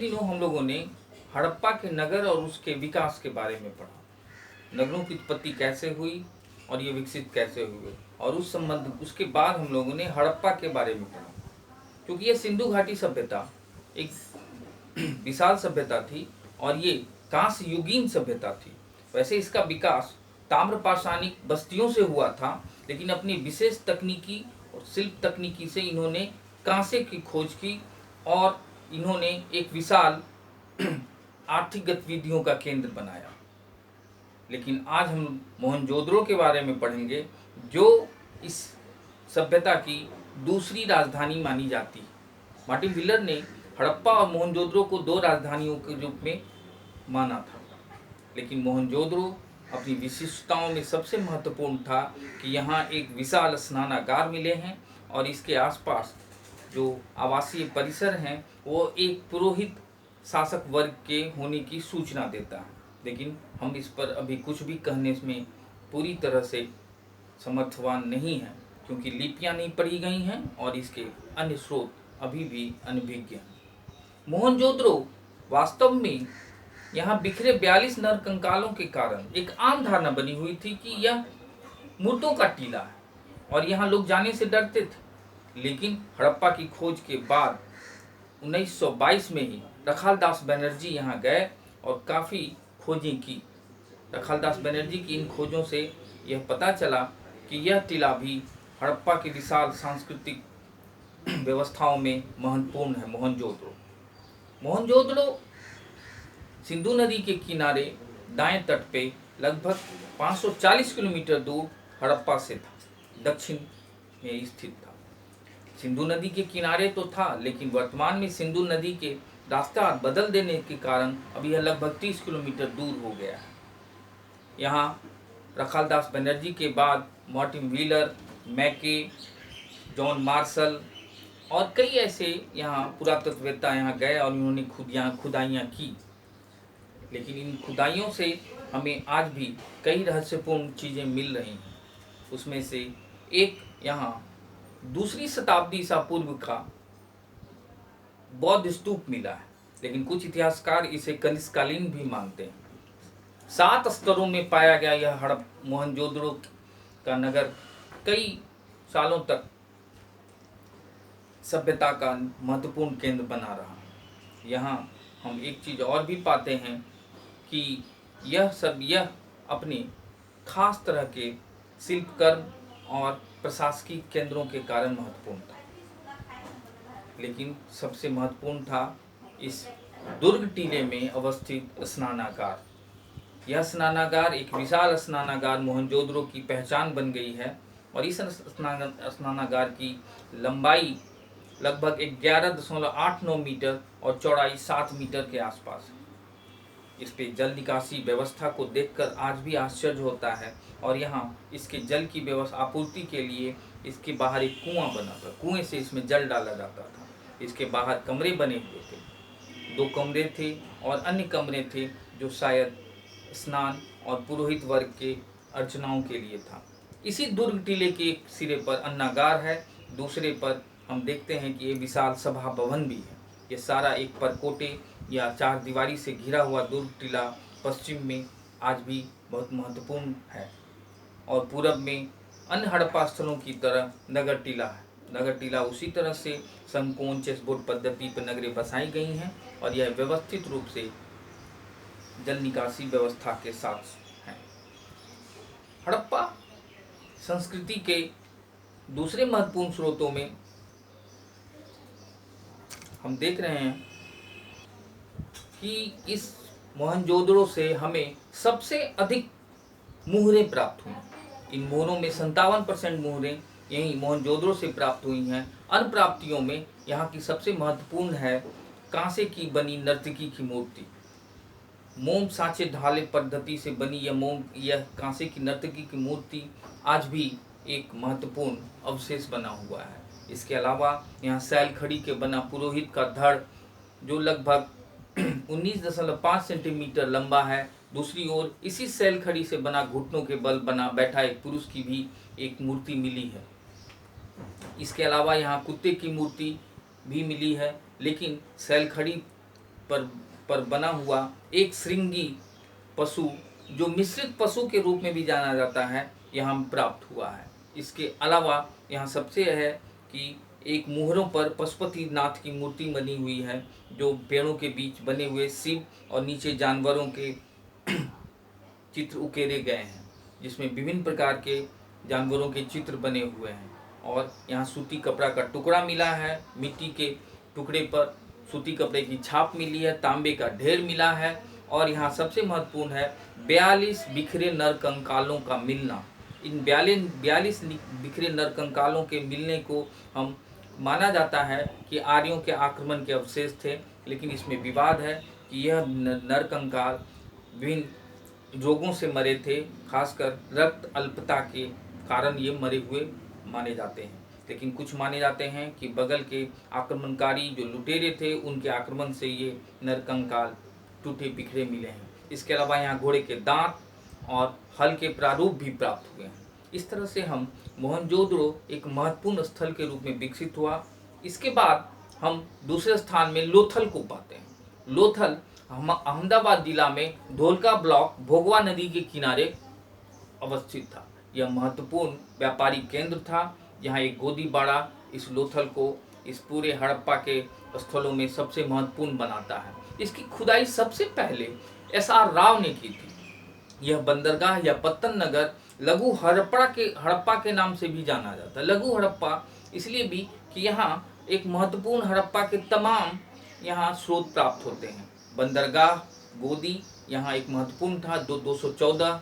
दिनों हम लोगों ने हड़प्पा के नगर और उसके विकास के बारे में पढ़ा। नगरों की उत्पत्ति कैसे हुई और ये विकसित कैसे हुए, और उसके बाद हम लोगों ने हड़प्पा के बारे में पढ़ा। क्योंकि ये सिंधु घाटी सभ्यता एक विशाल सभ्यता थी और ये कांस्य युगीन सभ्यता थी। वैसे इसका विकास ताम्रपाषाणिक बस्तियों से हुआ था, लेकिन अपनी विशेष तकनीकी और शिल्प तकनीकी से इन्होंने कांसे की खोज की और इन्होंने एक विशाल आर्थिक गतिविधियों का केंद्र बनाया। लेकिन आज हम मोहनजोदड़ो के बारे में पढ़ेंगे, जो इस सभ्यता की दूसरी राजधानी मानी जाती है। मार्टिन व्हीलर ने हड़प्पा और मोहनजोदड़ो को दो राजधानियों के रूप में माना था, लेकिन मोहनजोदड़ो अपनी विशिष्टताओं में सबसे महत्वपूर्ण था कि यहाँ एक विशाल स्नानागार मिले हैं और इसके आसपास जो आवासीय परिसर हैं वो एक पुरोहित शासक वर्ग के होने की सूचना देता है। लेकिन हम इस पर अभी कुछ भी कहने में पूरी तरह से समर्थवान नहीं हैं, क्योंकि लिपियां नहीं पढ़ी गई हैं और इसके अन्य स्रोत अभी भी अनभिज्ञ हैं। मोहनजोदड़ो वास्तव में यहाँ बिखरे 42 नर कंकालों के कारण एक आम धारणा बनी हुई थी कि यह मुर्दों का टीला है और यहाँ लोग जाने से डरते थे। लेकिन हड़प्पा की खोज के बाद 1922 में ही रखालदास बनर्जी यहाँ गए और काफ़ी खोजें की। रखालदास बनर्जी की इन खोजों से यह पता चला कि यह टीला भी हड़प्पा की विशाल सांस्कृतिक व्यवस्थाओं में महत्वपूर्ण है। मोहनजोदड़ो सिंधु नदी के किनारे दाएं तट पे लगभग 540 किलोमीटर दूर हड़प्पा से था, दक्षिण में स्थित था। सिंधु नदी के किनारे तो था, लेकिन वर्तमान में सिंधु नदी के रास्ता बदल देने के कारण अब यह लगभग 30 किलोमीटर दूर हो गया है। यहाँ रखालदास बनर्जी के बाद मार्टिन व्हीलर, मैके, जॉन मार्शल और कई ऐसे यहाँ पुरातत्ववेत्ता यहाँ गए और उन्होंने खुदाइयाँ की। लेकिन इन खुदाइयों से हमें आज भी कई रहस्यपूर्ण चीज़ें मिल रही हैं। उसमें से एक यहाँ 2री शताब्दी ईसा पूर्व का बौद्ध स्तूप मिला है, लेकिन कुछ इतिहासकार इसे कनिष्कालीन भी मानते हैं। 7 स्तरों में पाया गया यह मोहनजोदड़ो का नगर कई सालों तक सभ्यता का महत्वपूर्ण केंद्र बना रहा। यहाँ हम एक चीज़ और भी पाते हैं कि यह अपने खास तरह के शिल्पकर्म और प्रशासकीय केंद्रों के कारण महत्वपूर्ण था। लेकिन सबसे महत्वपूर्ण था इस दुर्ग टीले में अवस्थित स्नानागार। यह स्नानागार एक विशाल स्नानागार मोहनजोदड़ो की पहचान बन गई है और इस स्नानागार की लंबाई लगभग 11.89 मीटर और चौड़ाई 7 मीटर के आसपास है। इस पे जल निकासी व्यवस्था को देखकर आज भी आश्चर्य होता है। और यहाँ इसके जल की व्यवस्था आपूर्ति के लिए इसके बाहर एक कुआं बना था, कुएं से इसमें जल डाला जाता था। इसके बाहर कमरे बने हुए थे, 2 कमरे थे और अन्य कमरे थे जो शायद स्नान और पुरोहित वर्ग के अर्चनाओं के लिए था। इसी दुर्ग टीले के एक सिरे पर अन्नागार है, दूसरे पर हम देखते हैं कि ये विशाल सभा भवन भी है। ये सारा एक परकोटे या 4 दीवारी से घिरा हुआ दुर्ग टीला पश्चिम में आज भी बहुत महत्वपूर्ण है और पूरब में अन्य हड़प्पा स्थलों की तरह नगर टीला है। नगर टीला उसी तरह से संकोण चेसबोर्ड पद्धति पर नगरें बसाई गई हैं और यह व्यवस्थित रूप से जल निकासी व्यवस्था के साथ है। हड़प्पा संस्कृति के दूसरे महत्वपूर्ण स्रोतों में हम देख रहे हैं कि इस मोहनजोदड़ो से हमें सबसे अधिक मुहरें प्राप्त हुई। इन मुहरों में 57% मुहरें यही मोहनजोदड़ो से प्राप्त हुई हैं। अन्य प्राप्तियों में यहाँ की सबसे महत्वपूर्ण है कांसे की बनी नर्तकी की मूर्ति। मोम सांचे ढाले पद्धति से बनी यह कांसे की नर्तकी की मूर्ति आज भी एक महत्वपूर्ण अवशेष बना हुआ है। इसके अलावा यहाँ सैल खड़ी के बना पुरोहित का धड़ जो लगभग 19.5 सेंटीमीटर लंबा है। दूसरी ओर इसी सैल खड़ी से बना घुटनों के बल बना बैठा एक पुरुष की भी एक मूर्ति मिली है। इसके अलावा यहाँ कुत्ते की मूर्ति भी मिली है, लेकिन सैल खड़ी पर बना हुआ एक श्रृंगी पशु, जो मिश्रित पशु के रूप में भी जाना जाता है, यहाँ प्राप्त हुआ है। इसके अलावा यहाँ सबसे है कि एक मुहरों पर पशुपति नाथ की मूर्ति बनी हुई है, जो पेड़ों के बीच बने हुए शिव और नीचे जानवरों के चित्र उकेरे गए हैं, जिसमें विभिन्न प्रकार के जानवरों के चित्र बने हुए हैं। और यहाँ सूती कपड़ा का टुकड़ा मिला है, मिट्टी के टुकड़े पर सूती कपड़े की छाप मिली है, तांबे का ढेर मिला है। और यहाँ सबसे महत्वपूर्ण है 42 बिखरे नर कंकालों का मिलना। इन 42 बिखरे नर कंकालों के मिलने को हम माना जाता है कि आर्यों के आक्रमण के अवशेष थे, लेकिन इसमें विवाद है कि यह नर कंकाल विभिन्न रोगों से मरे थे, खासकर रक्त अल्पता के कारण ये मरे हुए माने जाते हैं। लेकिन कुछ माने जाते हैं कि बगल के आक्रमणकारी जो लुटेरे थे, उनके आक्रमण से ये नर कंकाल टूटे बिखरे मिले हैं। इसके अलावा यहाँ घोड़े के दांत और हल के प्रारूप भी प्राप्त हुए हैं। इस तरह से हम मोहनजोदड़ो एक महत्वपूर्ण स्थल के रूप में विकसित हुआ। इसके बाद हम दूसरे स्थान में लोथल को पाते हैं। लोथल अहमदाबाद जिला में धोलका ब्लॉक भोगवा नदी के किनारे अवस्थित था। यह महत्वपूर्ण व्यापारिक केंद्र था। यहाँ एक गोदीबाड़ा इस लोथल को इस पूरे हड़प्पा के स्थलों में सबसे महत्वपूर्ण बनाता है। इसकी खुदाई सबसे पहले SR राव ने की थी। यह बंदरगाह या पत्तन नगर लघु हड़प्पा के नाम से भी जाना जाता है। लघु हड़प्पा इसलिए भी कि यहाँ एक महत्वपूर्ण हड़प्पा के तमाम यहाँ स्रोत प्राप्त होते हैं। बंदरगाह गोदी यहाँ एक महत्वपूर्ण था, 214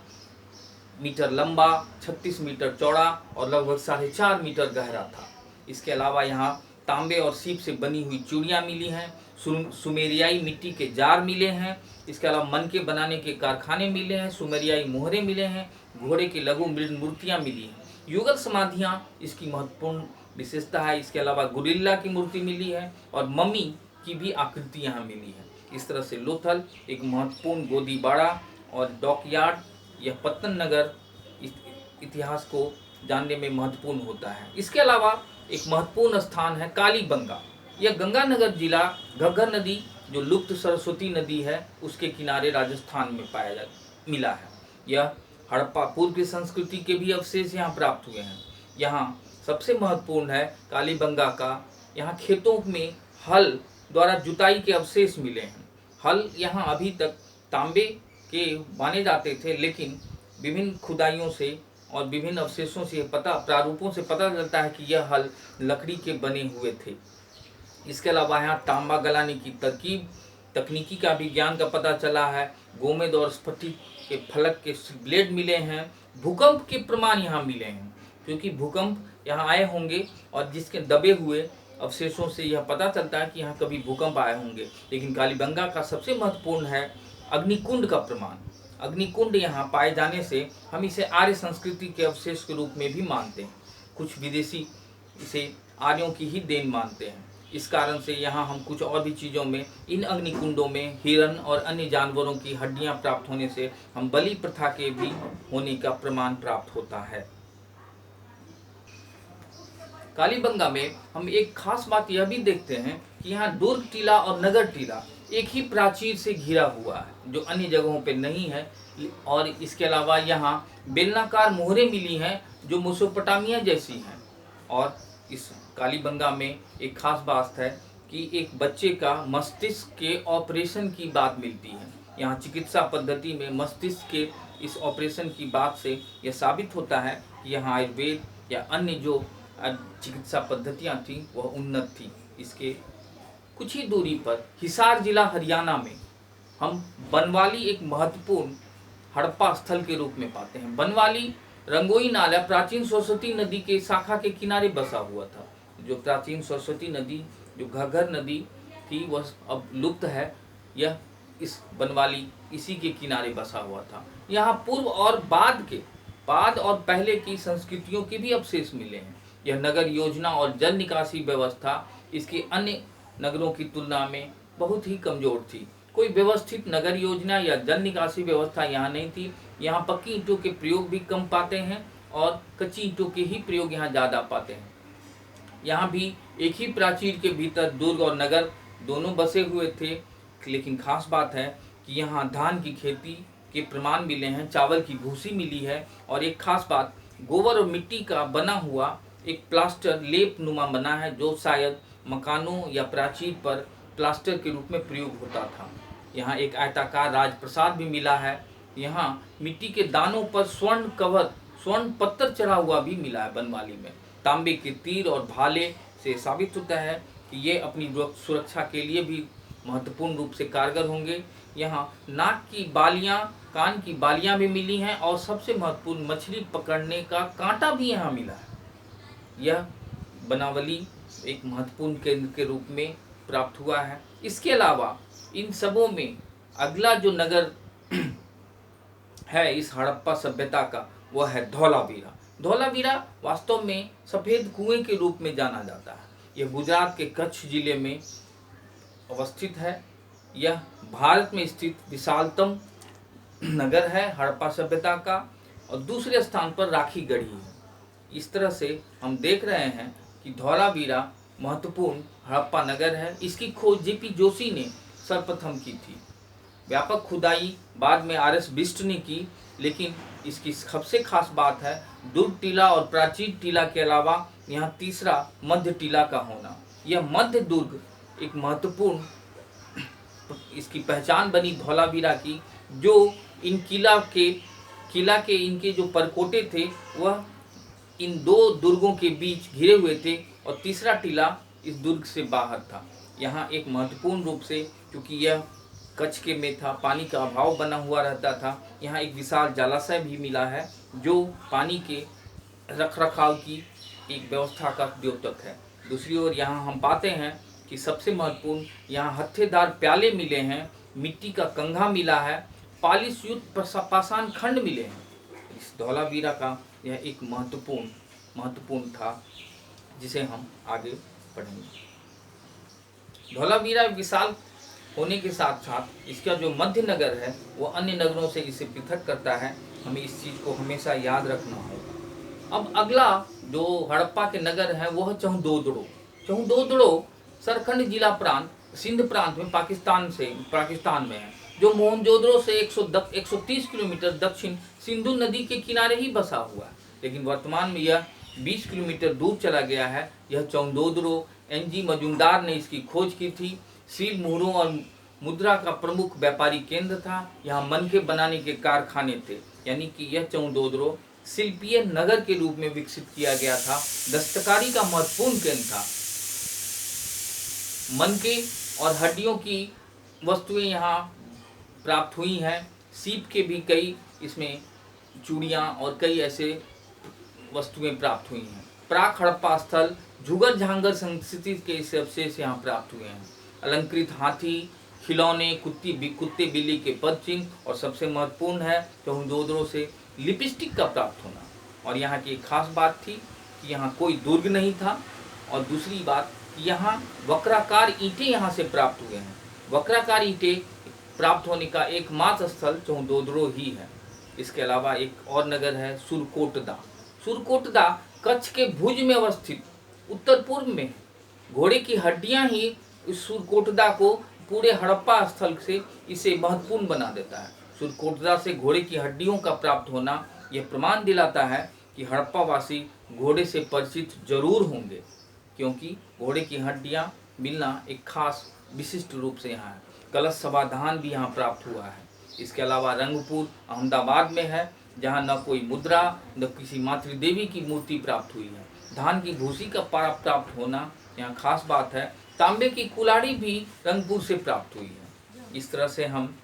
मीटर लंबा, 36 मीटर चौड़ा और लगभग 4.5 मीटर गहरा था। इसके अलावा यहाँ तांबे और सीप से बनी हुई चूड़ियाँ मिली हैं, सुमेरियाई मिट्टी के जार मिले हैं। इसके अलावा मन के बनाने के कारखाने मिले हैं, सुमेरियाई मोहरे मिले हैं, घोड़े की लघु मूर्तियाँ मिली हैं। युगल समाधियाँ इसकी महत्वपूर्ण विशेषता है। इसके अलावा गुरिल्ला की मूर्ति मिली है और मम्मी की भी आकृति यहाँ मिली है। इस तरह से लोथल एक महत्वपूर्ण गोदीबाड़ा और डॉकयार्ड, यह पत्तन नगर इतिहास को जानने में महत्वपूर्ण होता है। इसके अलावा एक महत्वपूर्ण स्थान है कालीबंगा। यह गंगानगर जिला घग्गर नदी जो लुप्त सरस्वती नदी है उसके किनारे राजस्थान में मिला है। यह हड़प्पा पूर्व की संस्कृति के भी अवशेष यहाँ प्राप्त हुए हैं। यहाँ सबसे महत्वपूर्ण है कालीबंगा का, यहाँ खेतों में हल द्वारा जुताई के अवशेष मिले हैं। हल यहाँ अभी तक तांबे के माने जाते थे, लेकिन विभिन्न खुदाइयों से और विभिन्न अवशेषों से प्रारूपों से पता चलता है कि यह हल लकड़ी के बने हुए थे। इसके अलावा यहाँ तांबा गलाने की तकनीकी का भी ज्ञान का पता चला है। गोमेद और स्फटिक के फलक के ब्लेड मिले हैं। भूकंप के प्रमाण यहाँ मिले हैं, क्योंकि भूकंप यहाँ आए होंगे और जिसके दबे हुए अवशेषों से यह पता चलता है कि यहाँ कभी भूकंप आए होंगे। लेकिन कालीबंगा का सबसे महत्वपूर्ण है अग्निकुंड का प्रमाण। अग्निकुंड यहाँ पाए जाने से हम इसे आर्य संस्कृति के अवशेष के रूप में भी मानते हैं। कुछ विदेशी इसे आर्यों की ही देन मानते हैं। इस कारण से यहाँ हम कुछ और भी चीज़ों में, इन अग्निकुंडों में हिरण और अन्य जानवरों की हड्डियाँ प्राप्त होने से हम बलि प्रथा के भी होने का प्रमाण प्राप्त होता है। कालीबंगा में हम एक खास बात यह भी देखते हैं कि यहाँ दुर्ग टीला और नगर टीला एक ही प्राचीर से घिरा हुआ है, जो अन्य जगहों पे नहीं है। और इसके अलावा यहाँ बेलनाकार मोहरें मिली हैं जो मेसोपोटामिया जैसी हैं। और इस कालीबंगा में एक खास बात है कि एक बच्चे का मस्तिष्क के ऑपरेशन की बात मिलती है। यहाँ चिकित्सा पद्धति में मस्तिष्क के इस ऑपरेशन की बात से यह साबित होता है कि यहाँ आयुर्वेद या अन्य जो चिकित्सा पद्धतियाँ थी वह उन्नत थी। इसके कुछ ही दूरी पर हिसार जिला हरियाणा में हम बनवाली एक महत्वपूर्ण हड़प्पा स्थल के रूप में पाते हैं। बनवाली रंगोई नाला प्राचीन सरस्वती नदी के शाखा के किनारे बसा हुआ था। जो प्राचीन सरस्वती नदी जो घग्गर नदी थी वह अब लुप्त है। यह इस बनवाली इसी के किनारे बसा हुआ था। यहाँ पूर्व और बाद और पहले की संस्कृतियों के भी अवशेष मिले हैं। यह नगर योजना और जल निकासी व्यवस्था इसके अन्य नगरों की तुलना में बहुत ही कमजोर थी। कोई व्यवस्थित नगर योजना या जल निकासी व्यवस्था यहाँ नहीं थी। यहाँ पक्की ईंटों के प्रयोग भी कम पाते हैं और कच्ची ईंटों के ही प्रयोग यहाँ ज़्यादा पाते हैं। यहाँ भी एक ही प्राचीर के भीतर दुर्ग और नगर दोनों बसे हुए थे। लेकिन खास बात है कि यहाँ धान की खेती के प्रमाण मिले हैं, चावल की भूसी मिली है, और एक खास बात, गोबर और मिट्टी का बना हुआ एक प्लास्टर लेप नुमा बना है, जो शायद मकानों या प्राचीर पर प्लास्टर के रूप में प्रयोग होता था। यहाँ एक आयताकार राजप्रसाद भी मिला है। यहाँ मिट्टी के दानों पर स्वर्ण कवर, स्वर्ण पत्थर चढ़ा हुआ भी मिला है बनवाली में। तांबे के तीर और भाले से साबित होता है कि ये अपनी सुरक्षा के लिए भी महत्वपूर्ण रूप से कारगर होंगे। यहाँ नाक की बालियाँ, कान की बालियाँ भी मिली हैं, और सबसे महत्वपूर्ण मछली पकड़ने का कांटा भी यहाँ मिला है। यह बनावली एक महत्वपूर्ण केंद्र के रूप में प्राप्त हुआ है। इसके अलावा इन सबों में अगला जो नगर है इस हड़प्पा सभ्यता का, वह है धौलावीरा। धौलावीरा वास्तव में सफ़ेद कुएं के रूप में जाना जाता है। यह गुजरात के कच्छ जिले में अवस्थित है। यह भारत में स्थित विशालतम नगर है हड़प्पा सभ्यता का, और दूसरे स्थान पर राखीगढ़ी है। इस तरह से हम देख रहे हैं कि धौलावीरा महत्वपूर्ण हड़प्पा नगर है। इसकी खोज जेपी जोशी ने सर्वप्रथम की थी। व्यापक खुदाई बाद में आरएस बिष्ट ने की, लेकिन इसकी सबसे खास बात है दुर्ग टीला और प्राचीन टीला के अलावा यहाँ तीसरा मध्य टीला का होना। यह मध्य दुर्ग एक महत्वपूर्ण इसकी पहचान बनी धौलावीरा की, जो इन किला के इनके जो परकोटे थे वह इन दो दुर्गों के बीच घिरे हुए थे, और तीसरा टीला इस दुर्ग से बाहर था। यहाँ एक महत्वपूर्ण रूप से, क्योंकि यह कच्छ के में था, पानी का अभाव बना हुआ रहता था, यहाँ एक विशाल जलाशय भी मिला है, जो पानी के रखरखाव की एक व्यवस्था का द्योतक है। दूसरी ओर यहाँ हम पाते हैं कि सबसे महत्वपूर्ण यहाँ हत्थेदार प्याले मिले हैं, मिट्टी का कंघा मिला है, पालिश युक्त पाषाण खंड मिले हैं। इस धौलावीरा का यह एक महत्वपूर्ण था, जिसे हम आगे पढ़ेंगे। धौलावीरा विशाल होने के साथ साथ इसका जो मध्य नगर है वो अन्य नगरों से इसे पृथक करता है। हमें इस चीज़ को हमेशा याद रखना होगा। अब अगला जो हड़प्पा के नगर है वो है चहुदोदड़ो। चहुदोदड़ो सरखंड जिला प्रांत सिंध प्रांत में पाकिस्तान में है, जो मोहनजोदड़ो से 130 किलोमीटर दक्षिण सिंधु नदी के किनारे ही बसा हुआ है, लेकिन वर्तमान में यह 20 किलोमीटर दूर चला गया है। यह चहुदोदड़ो एनजी मजूमदार ने इसकी खोज की थी। सील मोहरों और मुद्रा का प्रमुख व्यापारी केंद्र था। यहाँ मनके बनाने के कारखाने थे, यानी कि यह चहुदोदड़ो शिल्पीय नगर के रूप में विकसित किया गया था। दस्तकारी का महत्वपूर्ण केंद्र था। मनके और हड्डियों की वस्तुएं यहाँ प्राप्त हुई हैं। सीप के भी कई इसमें चूड़ियाँ और कई ऐसे वस्तुएं प्राप्त हुई हैं। प्राक हड़प्पा स्थल झुगर झांगर संस्कृति के अवशेष यहाँ प्राप्त हुए हैं। अलंकृत हाथी, खिलौने, कुत्ते बिल्ली के पद चिन्ह, और सबसे महत्वपूर्ण है चहुदोदड़ो से लिपस्टिक का प्राप्त होना। और यहाँ की एक खास बात थी कि यहाँ कोई दुर्ग नहीं था, और दूसरी बात यहाँ वक्राकार ईंटें यहाँ से प्राप्त हुए हैं। वक्राकार ईंटें प्राप्त होने का एकमात्र स्थल चहुदोदड़ो ही है। इसके अलावा एक और नगर है सुरकोटदा। सुरकोटदा कच्छ के भुज में अवस्थित उत्तर पूर्व में। घोड़े की हड्डियां ही इस सुरकोटदा को पूरे हड़प्पा स्थल से इसे महत्वपूर्ण बना देता है। सुरकोटदा से घोड़े की हड्डियों का प्राप्त होना यह प्रमाण दिलाता है कि हड़प्पा वासी घोड़े से परिचित जरूर होंगे, क्योंकि घोड़े की हड्डियां मिलना एक खास विशिष्ट रूप से यहाँ है। कलश समाधान भी यहाँ प्राप्त हुआ है। इसके अलावा रंगपुर अहमदाबाद में है, जहाँ न कोई मुद्रा न किसी मातृदेवी की मूर्ति प्राप्त हुई है। धान की भूसी का प्राप्त होना यहाँ खास बात है। तांबे की कुल्हाड़ी भी रंगपुर से प्राप्त हुई है। इस तरह से हम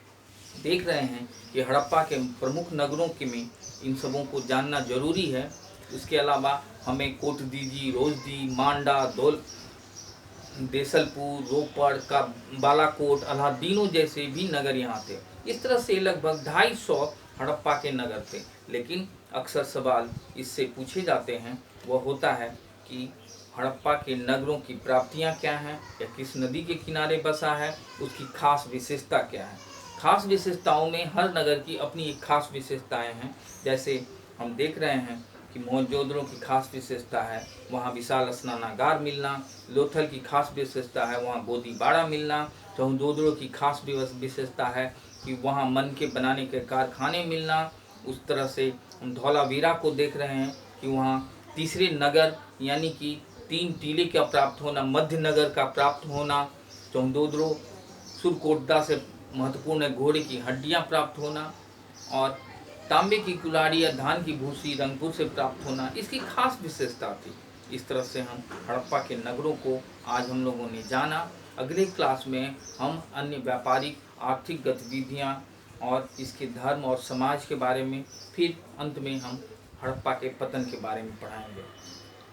देख रहे हैं कि हड़प्पा के प्रमुख नगरों के में इन सबों को जानना जरूरी है। इसके अलावा हमें कोटदीजी, रोजदी, मांडा, देसलपुर, रोपड़ का बालाकोट, अलादीनो जैसे भी नगर यहाँ थे। इस तरह से लगभग 250 हड़प्पा के नगर थे। लेकिन अक्सर सवाल इससे पूछे जाते हैं वह होता है कि हड़प्पा के नगरों की प्राप्तियाँ क्या हैं, या किस नदी के किनारे बसा है, उसकी खास विशेषता क्या है। खास विशेषताओं में हर नगर की अपनी एक खास विशेषताएं हैं। जैसे हम देख रहे हैं कि मोहनजोदड़ो की खास विशेषता है वहाँ विशाल स्नानागार मिलना, लोथल की खास विशेषता है वहाँ गोदीबाड़ा मिलना, चौंदोदड़ो की खास विशेषता है कि वहाँ मन के बनाने के कारखाने मिलना। उस तरह से हम धौलावीरा को देख रहे हैं कि वहाँ तीसरे नगर यानी कि 3 टीले का प्राप्त होना, मध्य नगर का प्राप्त होना, चौंदोदड़ो सुरकोटदा से महत्वपूर्ण घोड़े की हड्डियाँ प्राप्त होना और तांबे की कुल्हाड़ी या धान की भूसी रंगपुर से प्राप्त होना इसकी खास विशेषता थी। इस तरह से हम हड़प्पा के नगरों को आज हम लोगों ने जाना। अगले क्लास में हम अन्य व्यापारिक आर्थिक गतिविधियां और इसके धर्म और समाज के बारे में, फिर अंत में हम हड़प्पा के पतन के बारे में पढ़ाएंगे।